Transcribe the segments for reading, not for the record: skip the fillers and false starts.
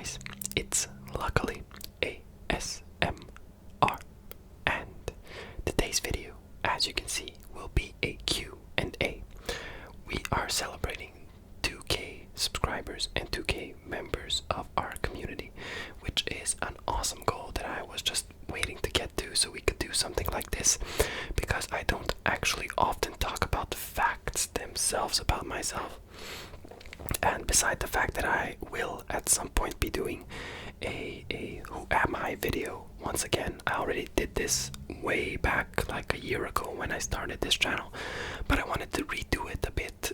guys, it's luckily ASMR, and today's video, as you can see, will be a Q&A. We are celebrating 2K subscribers and 2K members of our community, which is an awesome goal that I was just waiting to get to so we could do something like this, because I don't actually often talk about the facts themselves about myself. And beside the fact that I will at some point be doing a Who Am I video once again. I already did this way back like a year ago when I started this channel, but I wanted to redo it a bit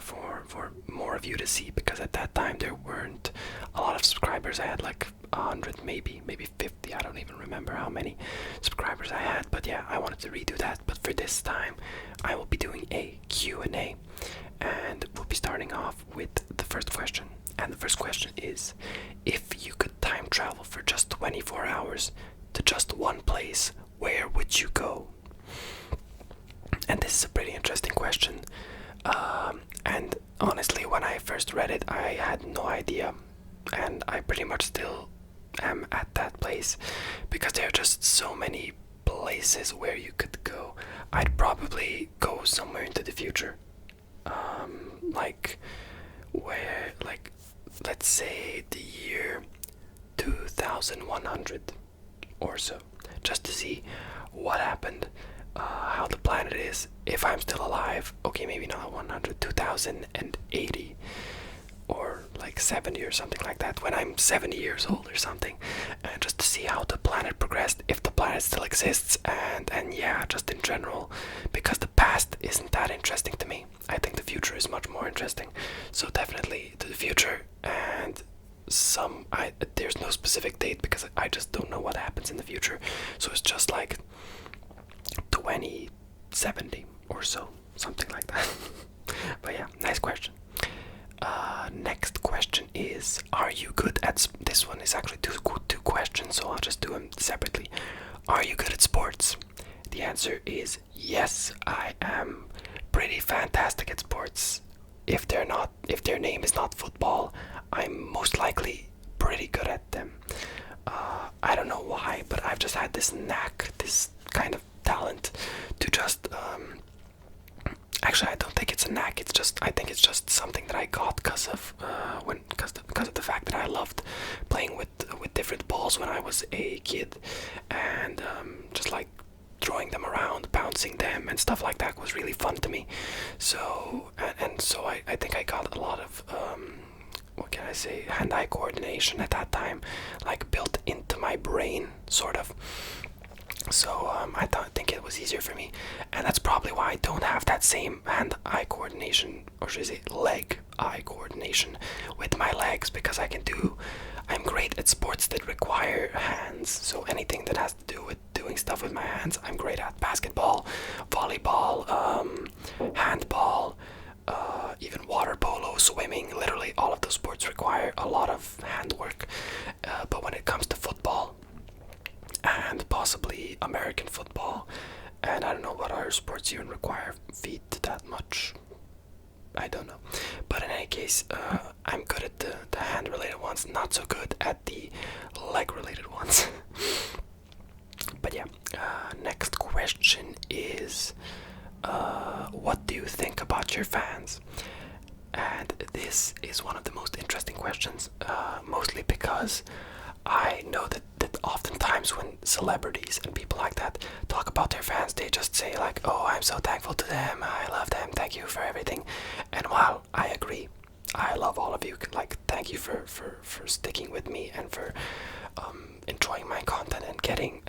for more of you to see, because at that time there weren't a lot of subscribers. I had like 100, maybe 50. I don't even remember how many subscribers I had, but yeah, I wanted to redo that. But for this time I will be doing a Q&A, and we'll be starting off with the first question. And the first question is, if you could time travel for just 24 hours to just one place, where would you go? And this is a pretty interesting question. And honestly, when I first read it, I had no idea. And I pretty much still am at that place, because there are just so many places where you could go. I'd probably go somewhere into the future. Let's say the year 2100 or so, just to see what happened, how the planet is, if I'm still alive. Okay, maybe not 100, 2080, or like 70 or something like that, when I'm 70 years old or something, just to see how the planet progressed, if the planet still exists, and yeah, just in general, because the past isn't that interesting to me. I think the future is much more interesting, so definitely to the future. And there's no specific date, because I just don't know what happens in the future, so it's just like 2070 or so, something like that. But yeah, nice question. Next question is, are you good at this one is actually two questions, so I'll just do them separately. Are you good at sports? The answer is yes, I am pretty fantastic at sports. If their name is not football, I'm most likely pretty good at them. I don't know why, but I've just had this knack, this kind of talent to just actually, I don't think it's a knack. I think it's just something that I got because of the fact that I loved playing with different balls when I was a kid, and just like throwing them around, bouncing them, and stuff like that was really fun to me. So I think I got a lot of what can I say, hand-eye coordination at that time, like built into my brain, sort of. So I think it was easier for me, and that's probably why I don't have that same hand-eye coordination, or should I say leg-eye coordination with my legs, because I'm great at sports that require hands. So anything that has to do with doing stuff with my hands, I'm great at. Basketball, volleyball, handball, even water polo, swimming. Literally all of those sports require a lot of handwork. But when it comes to football, and possibly American football, and I don't know what other sports even require feet that much, I don't know. But in any case, I'm good at the hand-related ones, not so good at the leg-related ones. But yeah, next question is, what do you think about your fans? And this is one of the most interesting questions, mostly because I know that oftentimes when celebrities and people like that talk about their fans, they just say like, oh, I'm so thankful to them, I love them, thank you for everything. And while I agree, I love all of you, like, thank you for sticking with me, and for enjoying my content, and getting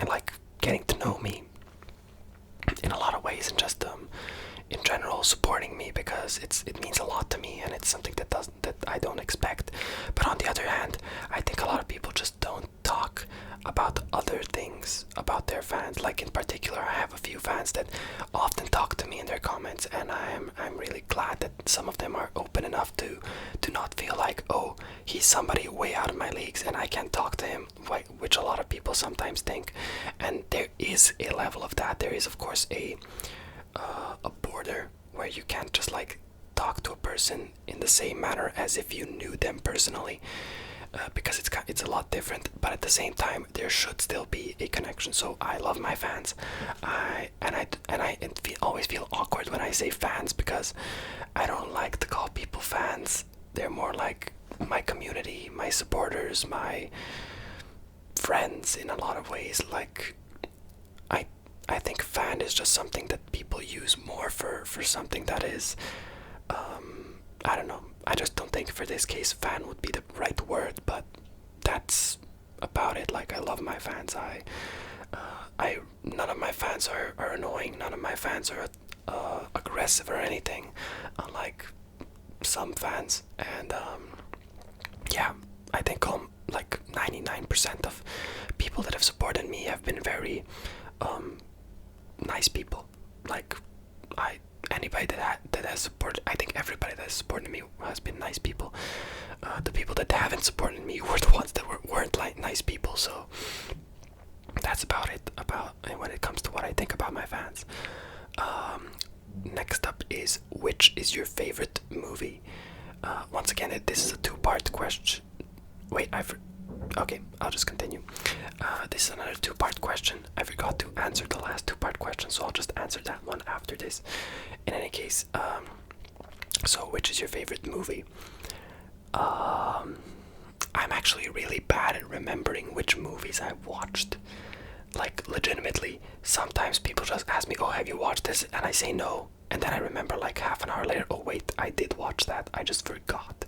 to know me in a lot of ways, and just in general supporting me, because it means a lot to me, and it's something that I don't expect. But on the other hand, I think a lot of people just don't talk about other things about their fans. Like in particular, I have a few fans that often talk to me in their comments, and I'm really glad that some of them are open enough to not feel like, oh, he's somebody way out of my leagues and I can't talk to him, which a lot of people sometimes think. And there is a level of that. There is, of course, a border where you can't just like talk to a person in the same manner as if you knew them personally. because it's a lot different. But at the same time, there should still be a connection. So I love my fans. I always feel awkward when I say fans because I don't like to call people fans. They're more like my community, my supporters, my friends in a lot of ways. Like I think fan is just something that people use more for something that is I don't know. I just don't think for this case fan would be the right word, but that's about it. Like I love my fans. I none of my fans are annoying. None of my fans are aggressive or anything, unlike some fans. And yeah, I think like 99% of people that have supported me have been very nice people. Like anybody that has supported, I think everybody that has supported me has been nice people. The people that haven't supported me were the ones that weren't like nice people. So that's about it about when it comes to what I think about my fans. Next up is, which is your favorite movie? Once again, this is a two-part question. Wait, okay, I'll just continue. This is another two-part question. I forgot to answer the last two-part question, so I'll just answer that one after this. In any case, so which is your favorite movie? I'm actually really bad at remembering which movies I've watched. Like, legitimately, sometimes people just ask me, oh, have you watched this? And I say no. And then I remember like half an hour later, oh wait, I did watch that. I just forgot.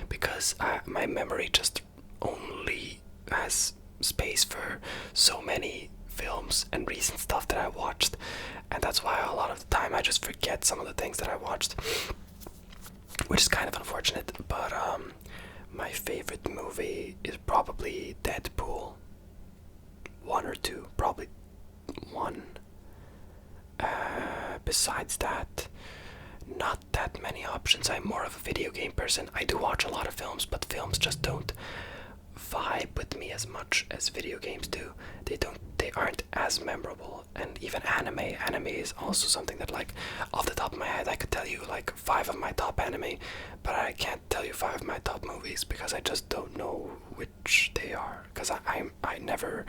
Because my memory just only has space for so many films and recent stuff that I watched. And that's why a lot of the time I just forget some of the things that I watched. Which is kind of unfortunate. But my favorite movie is probably Deadpool. One or two, probably one. Besides that, not that many options. I'm more of a video game person. I do watch a lot of films, but films just don't vibe with me as much as video games do. They aren't as memorable. And even anime is also something that, like, off the top of my head I could tell you like 5 of my top anime, but I can't tell you 5 of my top movies because I just don't know which they are, because I never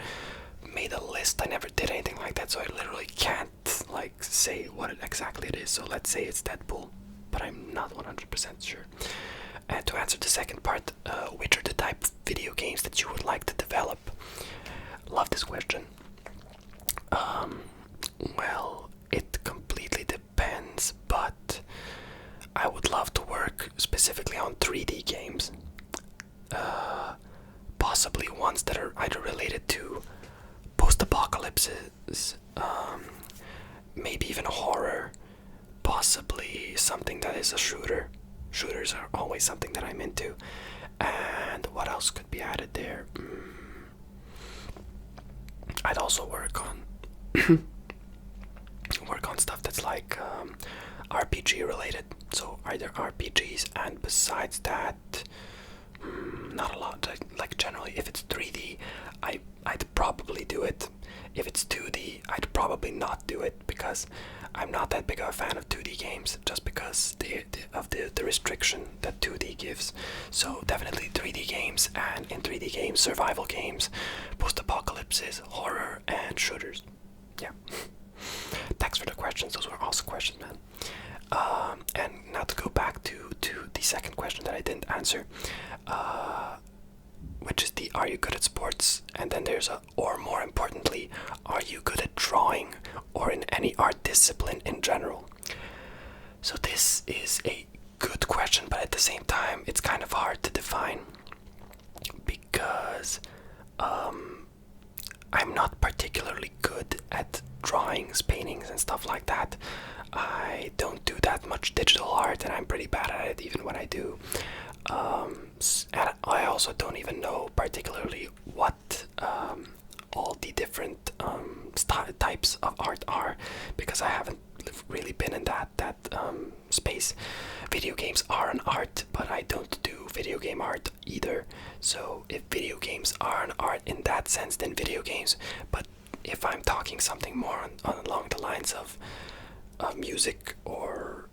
made a list. I never did anything like that, so I literally can't like say what exactly it is. So let's say it's Deadpool, but I'm not 100% sure. And to answer the second part, which are the type of video games that you would like to develop? Love this question. Well, it completely depends, but I would love to work specifically on 3D games. Possibly ones that are either related to post-apocalypses, maybe even horror, possibly something that is a shooter. Shooters are always something that I'm into. And what else could be added there? I'd also work on stuff that's like RPG related. So either RPGs, and besides that, not a lot. Like generally, if it's 3D, I'd probably do it. If it's 2D, I'd probably not do it because I'm not that big of a fan of 2D games, just because of the restriction that 2D gives. So definitely 3D games, and in 3D games, survival games, post-apocalypses, horror, and shooters. Yeah. Thanks for the questions. Those were awesome questions, man. And now to go back to the second question that I didn't answer, which is the, are you good at sports? And then there's a, or more importantly, are you good at drawing or in any art discipline in general? So this is a good question, but at the same time, it's kind of hard to define because I'm not particularly good at drawings, paintings, and stuff like that. I don't do that much digital art, and I'm pretty bad at it even when I do. And I also don't even know particularly what all the different types of art are, because I haven't really been in that space. Video games are an art, but I don't do video game art either. So if video games are an art in that sense, then video games. But if I'm talking something more along the lines of music or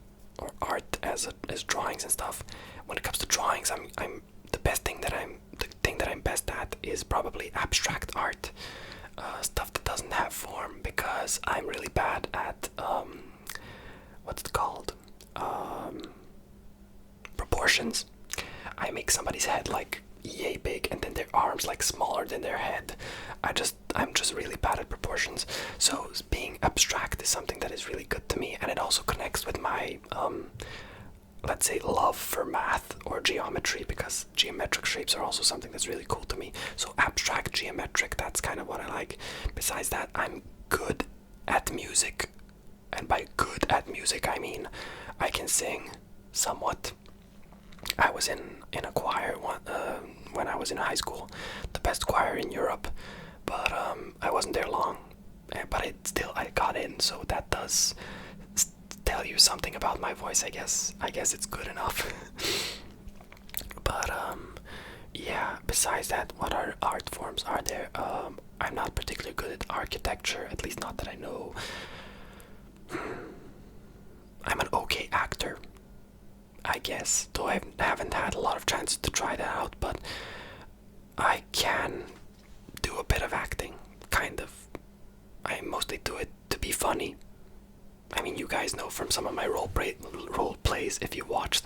art as drawings and stuff, when it comes to drawings, I'm the is probably abstract art, stuff that doesn't have form, because I'm really bad at what's it called? Proportions. I make somebody's head like yay big and then their arms like smaller than their head. I'm just really bad at proportions. So being abstract is something that is really good to me, and it also connects with my let's say love for math or geometry, because geometric shapes are also something that's really cool to me. So abstract, geometric, that's kind of what I like. Besides that, I'm good at music, and by good at music I mean I can sing somewhat. I was in a choir when I was in high school, the best choir in Europe, but I wasn't there long. But I got in, so that does tell you something about my voice, I guess. I guess it's good enough. But yeah. Besides that, what other art forms are there? I'm not particularly good at architecture, at least not that I know. I'm an okay actor, I guess, though I haven't had a lot of chances to try that out, but I can do a bit of acting, kind of. I mostly do it to be funny. I mean, you guys know from some of my role plays if you watched,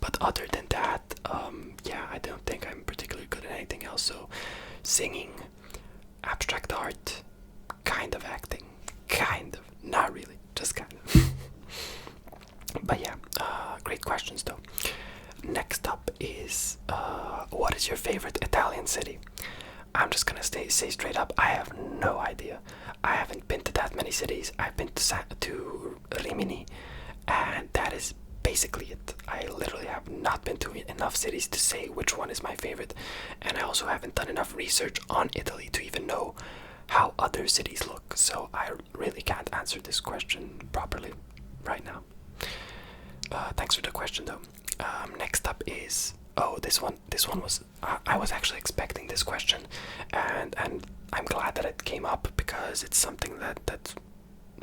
but other than that, yeah, I don't think I'm particularly good at anything else. So, singing, abstract art, kind of acting, kind of, not really, just kind of. But yeah, great questions though. Next up is, what is your favorite Italian city? I'm just gonna say straight up, I have no idea. I haven't been to that many cities. I've been to Rimini, and that is basically it. I literally have not been to enough cities to say which one is my favorite, and I also haven't done enough research on Italy to even know how other cities look. So I really can't answer this question properly right now. Thanks for the question though. Next up is, oh, this one was, I was actually expecting this question, and I'm glad that it came up because it's something that's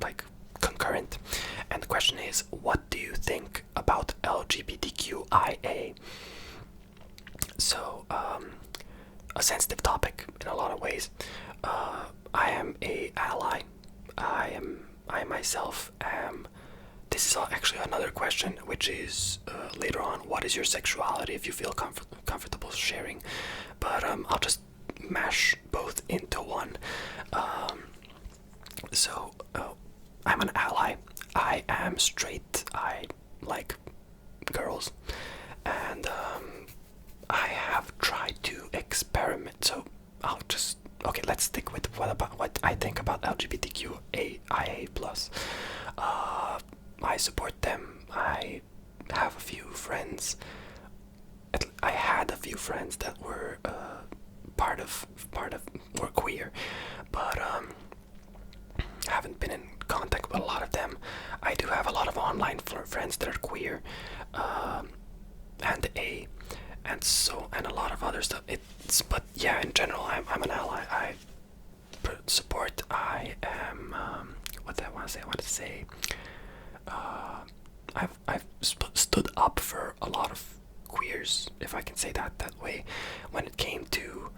like concurrent. And the question is, what do you think about LGBTQIA? So a sensitive topic in a lot of ways. I am a ally. I myself am. This is actually another question, which is later on, what is your sexuality, if you feel comfortable sharing. But I'll just mash both into one. So I'm an ally. I am straight. I like girls, and I have tried to experiment. So I'll just, okay, let's stick with what I think about LGBTQIA plus. I support them. I have a few friends. I had a few friends that were part of were queer, but haven't been in contact with a lot of them. I do have a lot of online friends that are queer, and a lot of other stuff. But yeah, in general, I'm an ally. I support. I am what do I want to say? I want to say. I've stood up for a lot of queers, if I can say that way. When it came to,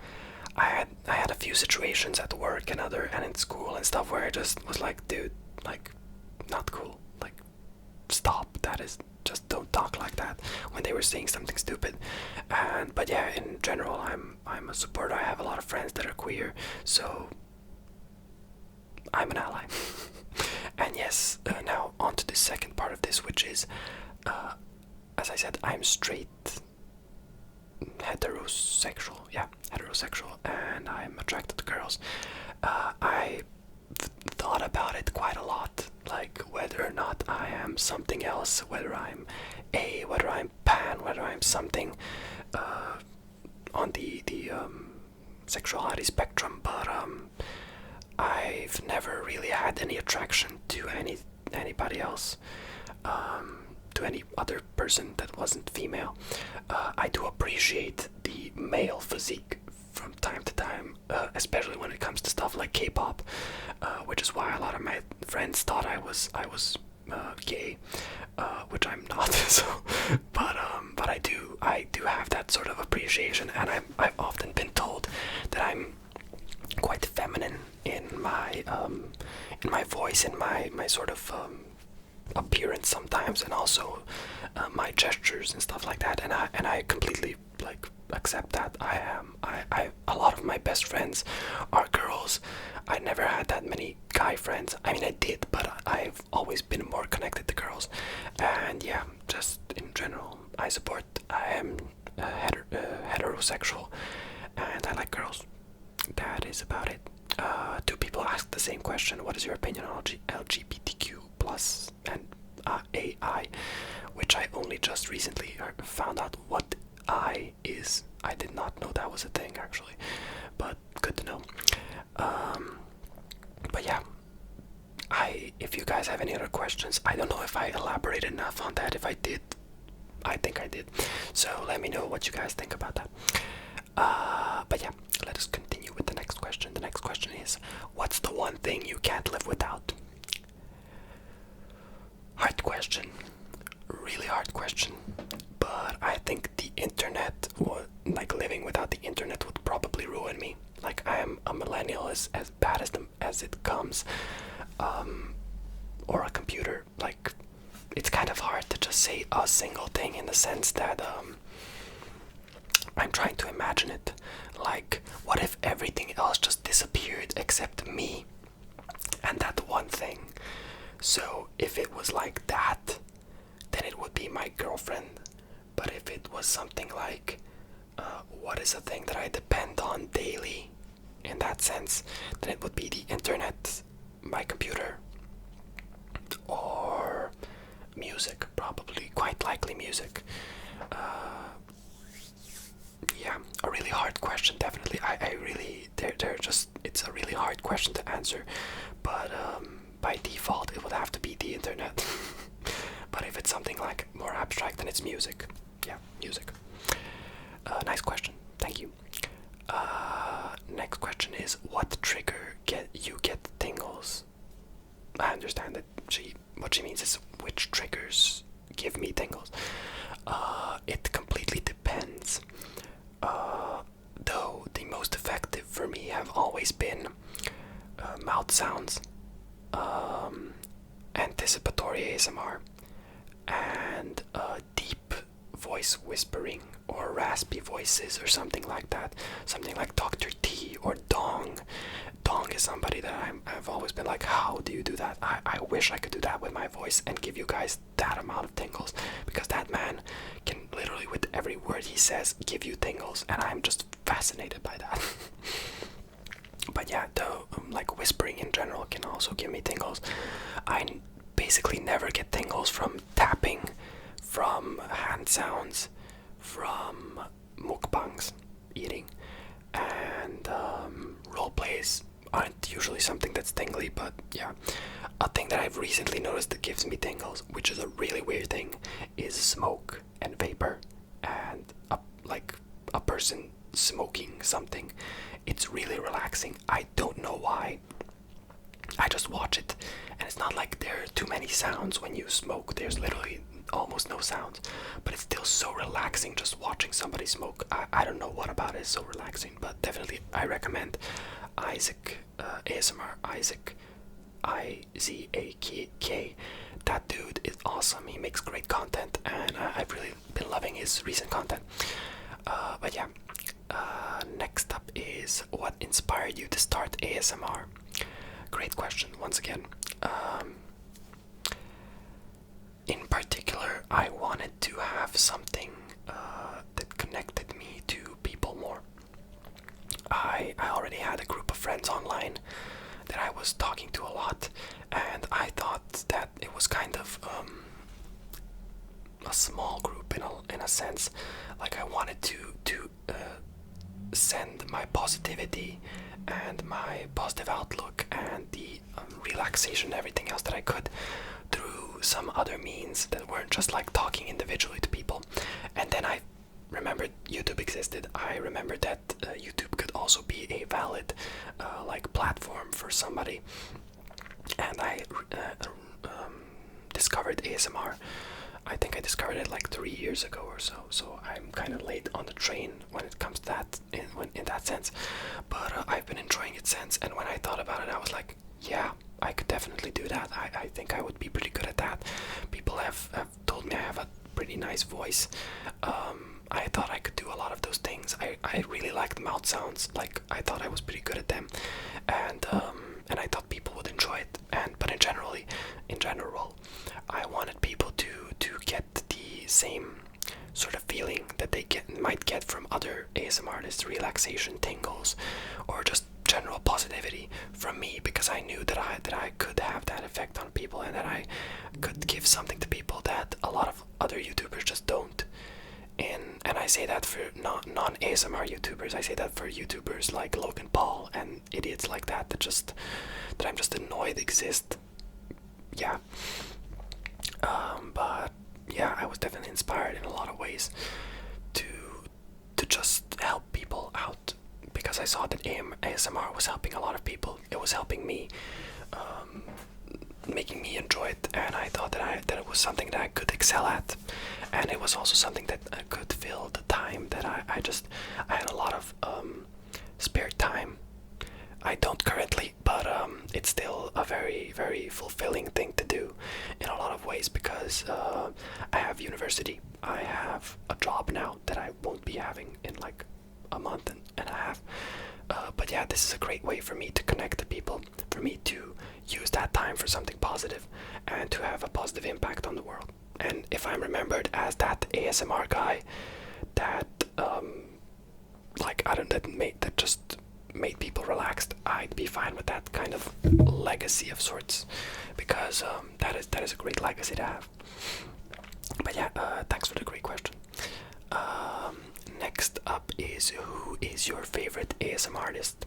I had a few situations at work and in school and stuff where I just was like, dude, like, not cool. Like, stop. That is, just don't talk like that, when they were saying something stupid. But yeah, in general, I'm a supporter. I have a lot of friends that are queer, so I'm an ally. And yes, now on to the second part of this, which is, as I said, I'm straight, heterosexual, and I'm attracted to girls. I thought about it quite a lot, like whether or not I am something else, whether I'm whether I'm pan, whether I'm something on the sexuality spectrum, but I've never really had any attraction to anybody else, to any other person that wasn't female. I do appreciate the male physique from time to time, especially when it comes to stuff like K-pop, which is why a lot of my friends thought I was gay, which I'm not. So, but I do have that sort of appreciation, and I've often been told that my voice and my sort of appearance sometimes, and also my gestures and stuff like that. And I completely like accept that. I a lot of my best friends are girls. I never had that many guy friends. I mean, I did, but I've always been more connected to girls. And yeah, just in general, I support. I am heterosexual, and I like girls. That is about it. Two people asked the same question: what is your opinion on LGBTQ plus and AI? Which I only just recently found out what I is. I did not know that was a thing actually, but good to know. But yeah, if you guys have any other questions, I don't know if I elaborated enough on that. If I did, I think I did. So let me know what you guys think about that. But yeah, let us continue with the next question. The next question is, what's the one thing you can't live without? Hard question. Really hard question. But I think the internet, like living without the internet would probably ruin me. Like, I am a millennial as bad as it comes. Or a computer. Like, it's kind of hard to just say a single thing, in the sense that I'm trying to imagine it. Like, what if everything else just disappeared except me and that one thing? So if it was like that, then it would be my girlfriend. But if it was something like, what is a thing that I depend on daily, in that sense, then it would be the internet, my computer, or music, probably, quite likely music. Yeah, a really hard question, definitely. I really, they're just, it's a really hard question to answer, but by default it would have to be the internet. But if it's something like more abstract, then it's music. Yeah, music. Nice question, thank you. Next question is, what trigger you get tingles? I understand that what she means is which triggers give me tingles. It completely depends. Though the most effective for me have always been mouth sounds, anticipatory ASMR, and deep voice whispering or raspy voices or something like that. Something like Dr. T or Dong. Dong is somebody that I've always been like, how do you do that? I wish I could do that with my voice and give you guys that amount of tingles, because that man can literally, with every word he says, give you tingles, and I'm just fascinated by that. But yeah, though, like whispering in general can also give me tingles. I basically never get tingles from tapping, from hand sounds, from mukbangs, eating, and role plays aren't usually something that's tingly. But yeah, a thing that I've recently noticed that gives me tingles, which is a really weird thing, is smoke and vapor, and like a person smoking something. It's really relaxing. I don't know why. I just watch it, and it's not like there are too many sounds when you smoke. There's literally almost no sounds, but it's still so relaxing just watching somebody smoke. I don't know what about it is so relaxing, but definitely I recommend Isaac ASMR. Isaac, IZAK. That dude is awesome. He makes great content, and I've really been loving his recent content. But yeah, next up is, what inspired you to start ASMR? Great question once again. In particular, I wanted to have something that connected me to people more. I already had a group of friends online that I was talking to a lot, and I thought that it was kind of a small group in a sense. Like, I wanted to send my positivity and my positive outlook and the relaxation and everything else that I could through some other means that weren't just like talking individually to people. And then I remembered YouTube existed. I remembered that YouTube could also be a valid like platform for somebody, and I discovered ASMR. I think I discovered it like 3 years ago or so, so I'm kind of late on the train when it comes to that, in that sense. But I've been enjoying it since, and when I thought about it, I was like, yeah, I could definitely do that. I think I would be pretty good at that. People have told me I have a pretty nice voice. I thought I could do a lot of those things. I really liked mouth sounds. Like, I thought I was pretty good at them, and I thought people would enjoy it. But in general, I wanted people to get the same sort of feeling that they might get from other ASMR artists, relaxation, tingles, or just general positivity from me, because I knew that I could have that effect on people, and that I could give something to people that a lot of other YouTubers just don't. And I say that for non-ASMR YouTubers. I say that for YouTubers like Logan Paul and idiots like that that I'm just annoyed exist. Yeah. But yeah, I was definitely inspired in a lot of ways to just help people out, because I saw that ASMR was helping a lot of people. It was helping me, making me enjoy it, and I thought that it was something that I could excel at, and it was also something that I could fill the time that I had a lot of spare time. I don't currently, but it's still a very, very fulfilling thing to do in a lot of ways, because I have university. I have a job now that I won't be having in like a month and a half. But yeah, this is a great way for me to connect to people, for me to use that time for something positive, and to have a positive impact on the world. And if I'm remembered as that ASMR guy that that just made people relaxed, I'd be fine with that kind of legacy of sorts, because that is a great legacy to have. But yeah, thanks for the great question. Next up is, who is your favorite ASMR artist?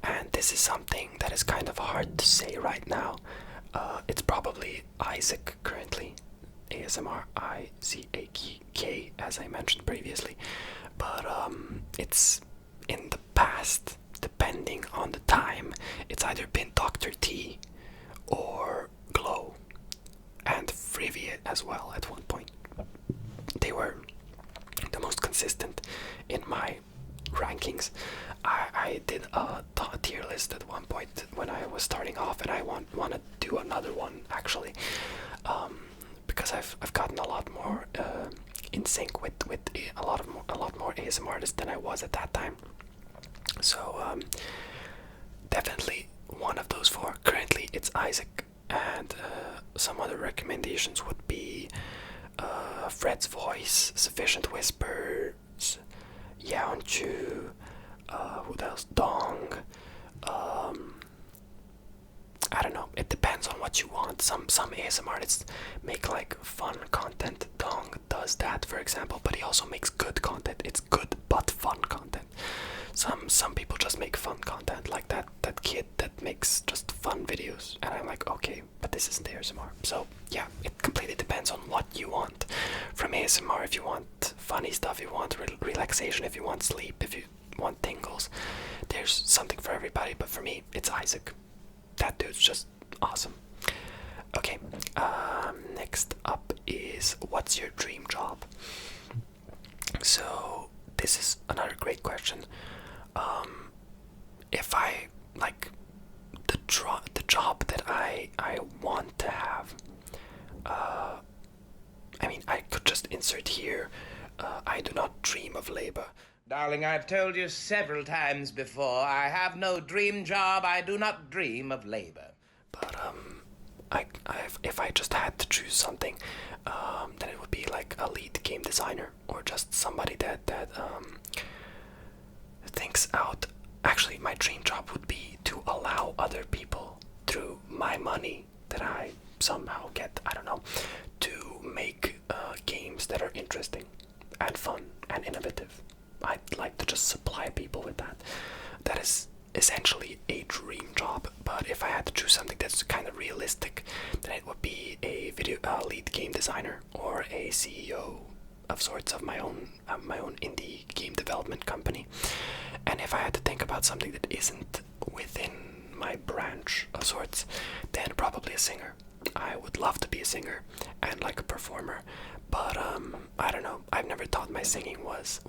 And this is something that is kind of hard to say right now. It's probably Isaac currently. ASMR IZAK, as I mentioned previously. But it's in the past, depending on the time, it's either been Dr. T or Glow, and Frivia as well at one point. They were the most consistent in my rankings. I did a tier list at one point when I was starting off, and I want to do another one actually, because I've gotten a lot more in sync with a lot more ASMR artists than I was at that time. So definitely one of those four. Currently it's Isaac, and some other recommendations would be Fred's Voice, Sufficient Whispers, Yaonchu, who else? Dong. I don't know. It depends on what you want. Some ASMR artists make like fun content. Dong does that, for example, but he also makes good content. It's good but fun content. Some people just make fun content, like that kid that makes just fun videos, and I'm like, okay, but this isn't ASMR. So yeah, it completely depends on what you want from ASMR. If you want funny stuff, if you want relaxation, if you want sleep, if you want tingles, there's something for everybody. But for me, it's Isaac. That dude's just awesome. Okay, next up is, what's your dream job? So this is another great question. If I like the job that I want to have, I mean, I could just insert here, I do not dream of labor. Darling, I've told you several times before, I have no dream job, I do not dream of labor. But if I just had to choose something, then it would be like a lead game designer, or just somebody that thinks out. Actually, my dream job would be to allow other people, through my money that I somehow get, I don't know, to make games that are interesting and fun and innovative. I'd like to just supply people with that. That is essentially a dream job. But if I had to choose something that's kind of realistic, then it would be a lead game designer, or a CEO of sorts of my own indie game development company. And if I had to think about something that isn't within my branch of sorts, then probably a singer. I would love to be a singer and like a performer, but I don't know. I've never thought my singing was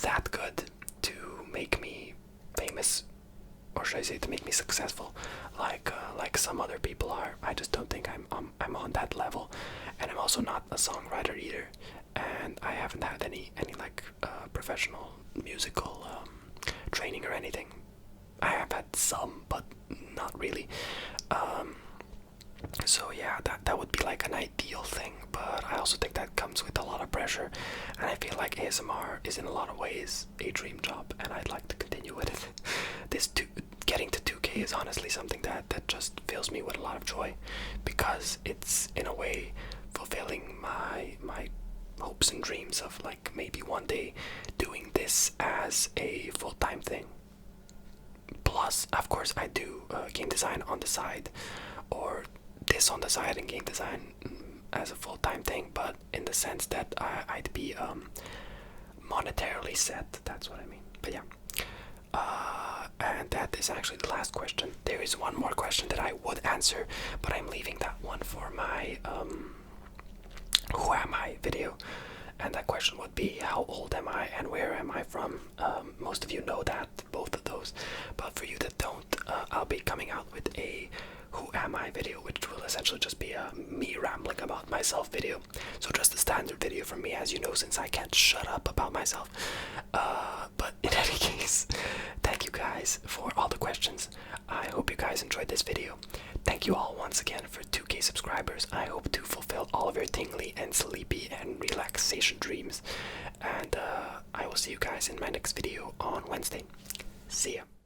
that good to make me famous, or should I say to make me successful, like like some other people are. I just don't think I'm on that level, and I'm also not a songwriter either. And I haven't had any like professional musical training or anything. I have had some, but not really. So yeah, that would be like an ideal thing, but I also think that comes with a lot of pressure, and I feel like ASMR is in a lot of ways a dream job, and I'd like to continue with it. Getting to 2K is honestly something that just fills me with a lot of joy, because it's in a way fulfilling my hopes and dreams of like maybe one day doing this as a full-time thing. Plus, of course, I do game design on the side, or this on the side, and game design as a full-time thing, but in the sense that I'd be monetarily set. That's what I mean. But yeah, and that is actually the last question. There is one more question that I would answer, but I'm leaving that one for my who am I video. And that question would be, how old am I and where am I from? Most of you know that, both of those. But for you that don't, I'll be coming out with a who am I video, which will essentially just be a me rambling about myself video. So just a standard video from me, as you know, since I can't shut up about myself. But in any case, thank you guys for all the questions. I hope you guys enjoyed this video. Thank you all once again for 2K subscribers. I hope to fulfill all of your tingly and sleepy and relaxation dreams. And I will see you guys in my next video on Wednesday. See ya.